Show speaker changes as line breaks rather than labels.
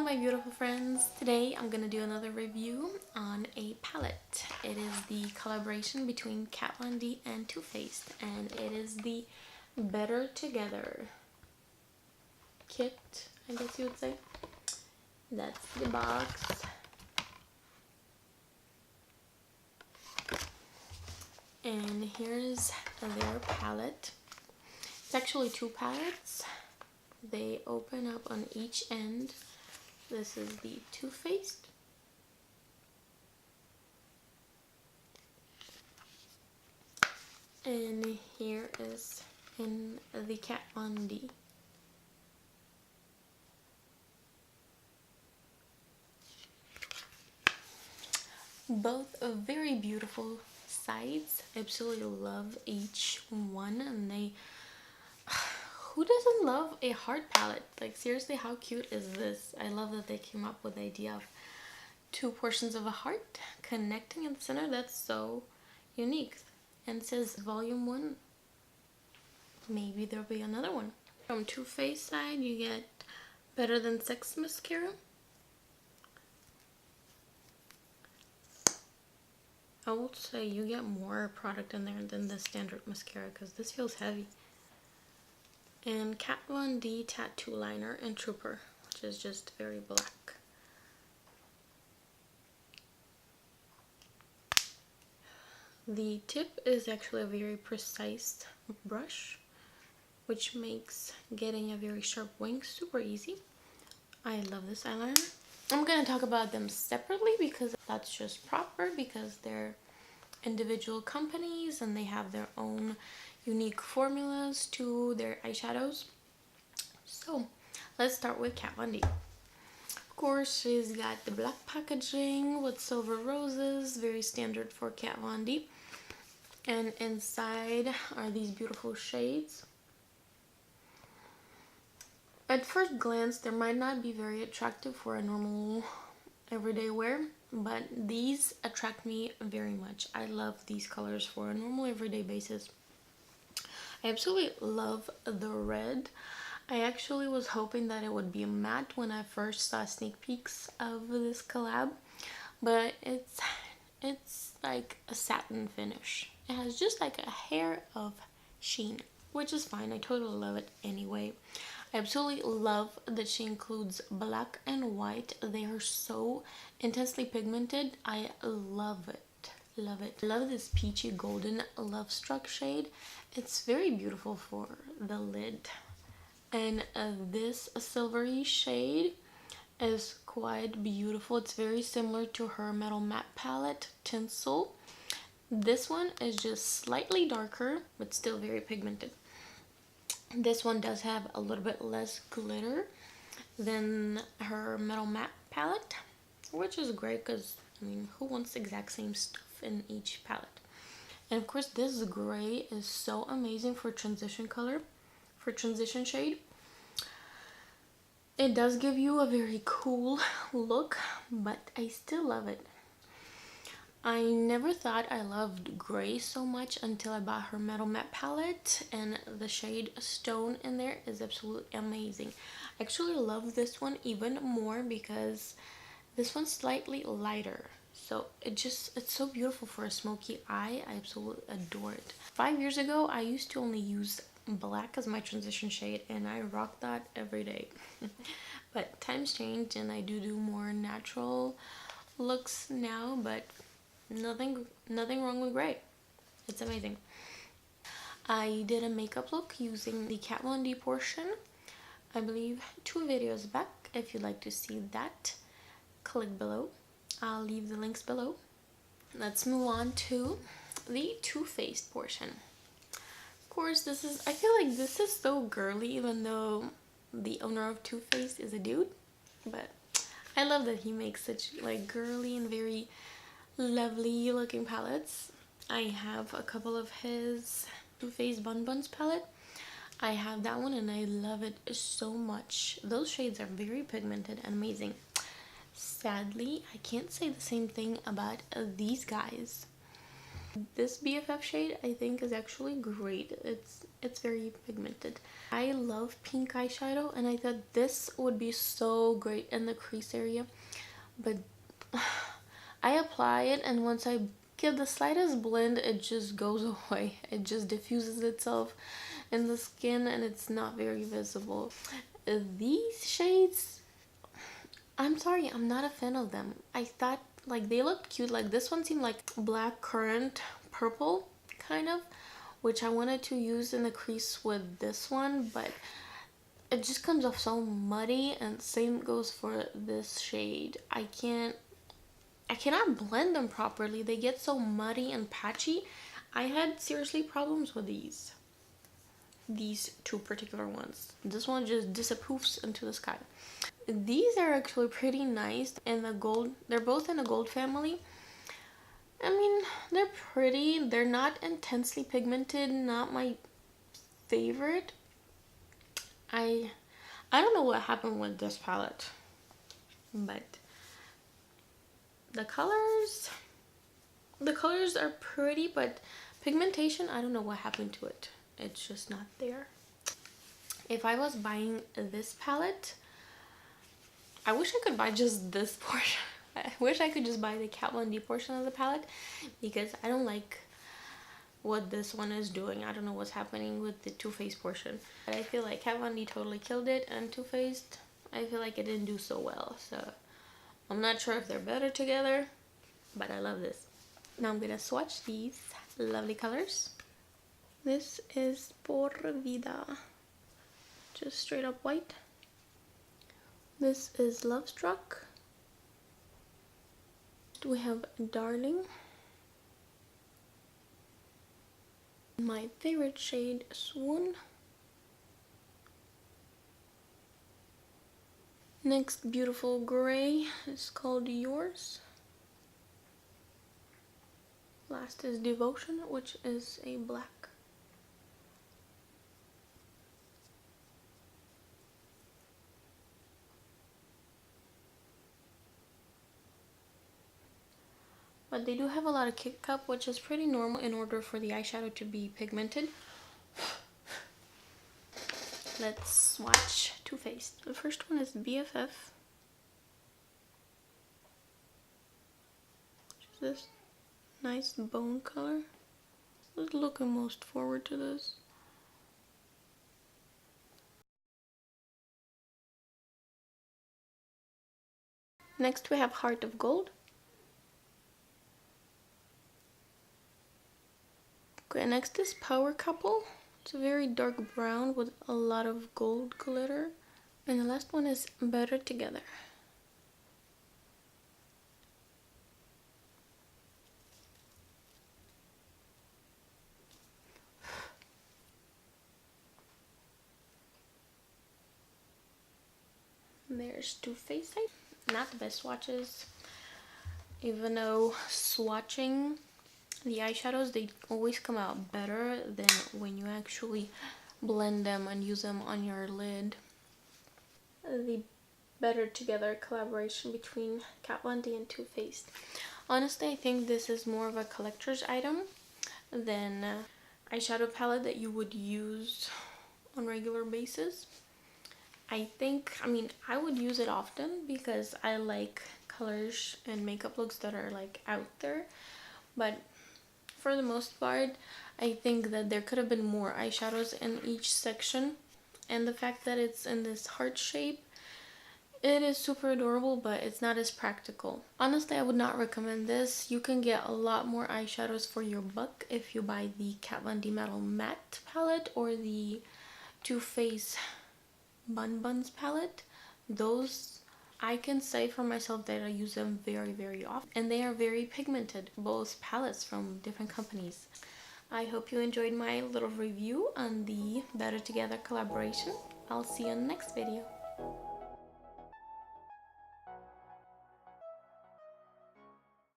my beautiful friends. Today I'm gonna do another review on a palette. It is the collaboration between Kat Von D and Too Faced, and it is the Better Together kit, I guess you would say. That's the box. And here's their palette. It's actually two palettes. They open up on each end. This is the Too Faced. And here is in the Kat Von D. Both are very beautiful sides. I absolutely love each one, and they who doesn't love a heart palette? Like, seriously, how cute is this? I love that they came up with the idea of two portions of a heart connecting in the center. That's so unique. And it says volume 1. Maybe there'll be another one. From Too Faced side, you get Better Than Sex mascara. I would say you get more product in there than the standard mascara because this feels heavy. And Kat Von D Tattoo Liner and Trooper, which is just very black. The tip is actually a very precise brush, which makes getting a very sharp wing super easy. I love this eyeliner. I'm going to talk about them separately because that's just proper, because they're individual companies and they have their own unique formulas to their eyeshadows. So let's start with Kat Von D. Of course, she's got the black packaging with silver roses, very standard for Kat Von D. And inside are these beautiful shades. At first glance, they might not be very attractive for a normal everyday wear, but these attract me very much. I love these colors for a normal everyday basis. I absolutely love the red. I actually was hoping that it would be a matte when I first saw sneak peeks of this collab, but it's like a satin finish. It has just like a hair of sheen, which is fine. I totally love it anyway. I absolutely love that she includes black and white. They are so intensely pigmented. I love it. Love it. I love this peachy golden Love Struck shade. It's very beautiful for the lid. And this silvery shade is quite beautiful. It's very similar to her Metal Matte palette, Tinsel. This one is just slightly darker, but still very pigmented. This one does have a little bit less glitter than her Metal Matte palette, which is great because, I mean, who wants the exact same stuff in each palette? And of course, this gray is so amazing for transition color, for transition shade. It does give you a very cool look, but I still love it. I never thought I loved gray so much until I bought her Metal Matte palette, and the shade Stone in there is absolutely amazing. I actually love this one even more because this one's slightly lighter. So it's so beautiful for a smoky eye. I absolutely adore it. 5 years ago, I used to only use black as my transition shade, and I rock that every day. But times changed, and I do more natural looks now, but nothing wrong with gray. It's amazing. I did a makeup look using the Kat Von D portion, I believe 2 videos back. If you'd like to see that, click below. I'll leave the links below. Let's move on to the Too Faced portion. Of course, I feel like this is so girly, even though the owner of Too Faced is a dude. But I love that he makes such like girly and very lovely looking palettes. I have a couple of his Too Faced Bun Buns palette. I have that one and I love it so much. Those shades are very pigmented and amazing. Sadly, I can't say the same thing about these guys. This BFF shade I think is actually great. It's very pigmented. I love pink eyeshadow and I thought this would be so great in the crease area, but I apply it and once I give the slightest blend, it just goes away. It just diffuses itself in the skin and it's not very visible. These shades, I'm sorry, I'm not a fan of them. I thought like they looked cute. Like this one seemed like black currant purple kind of, which I wanted to use in the crease with this one, but it just comes off so muddy, and same goes for this shade. I cannot blend them properly. They get so muddy and patchy. I had seriously problems with these two particular ones. This one just disappears into the sky. These are actually pretty nice in the gold. They're both in the gold family. I mean, they're pretty. They're not intensely pigmented. Not my favorite. I don't know what happened with this palette, but the colors are pretty, but pigmentation, I don't know what happened to it. It's just not there. If I was buying this palette, I wish I could buy just this portion. I wish I could just buy the Kat Von D portion of the palette, because I don't like what this one is doing. I don't know what's happening with the Too Faced portion. But I feel like Kat Von D totally killed it, and Too Faced, I feel like it didn't do so well. So I'm not sure if they're better together, but I love this. Now I'm gonna swatch these lovely colors. This is Por Vida, just straight up white. This is Love Struck. We have Darling. My favorite shade, Swoon. Next beautiful gray is called Yours. Last is Devotion, which is a black. But they do have a lot of kick up, which is pretty normal in order for the eyeshadow to be pigmented. Let's swatch Too Faced. The first one is BFF. Which is this nice bone color. I was looking most forward to this. Next we have Heart of Gold. Okay, next is Power Couple. It's a very dark brown with a lot of gold glitter. And the last one is Better Together. There's Too Faced. Not the best swatches, even though swatching the eyeshadows, they always come out better than when you actually blend them and use them on your lid. The Better Together collaboration between Kat Von D and Too Faced. Honestly, I think this is more of a collector's item than eyeshadow palette that you would use on a regular basis. I mean, I would use it often because I like colors and makeup looks that are like out there, but for the most part, I think that there could have been more eyeshadows in each section, and the fact that it's in this heart shape, it is super adorable, but it's not as practical. Honestly, I would not recommend this. You can get a lot more eyeshadows for your buck if you buy the Kat Von D Metal Matte palette or the Too Faced Bun Buns palette. Those, I can say for myself that I use them very, very often, and they are very pigmented, both palettes from different companies. I hope you enjoyed my little review on the Better Together collaboration. I'll see you in the next video.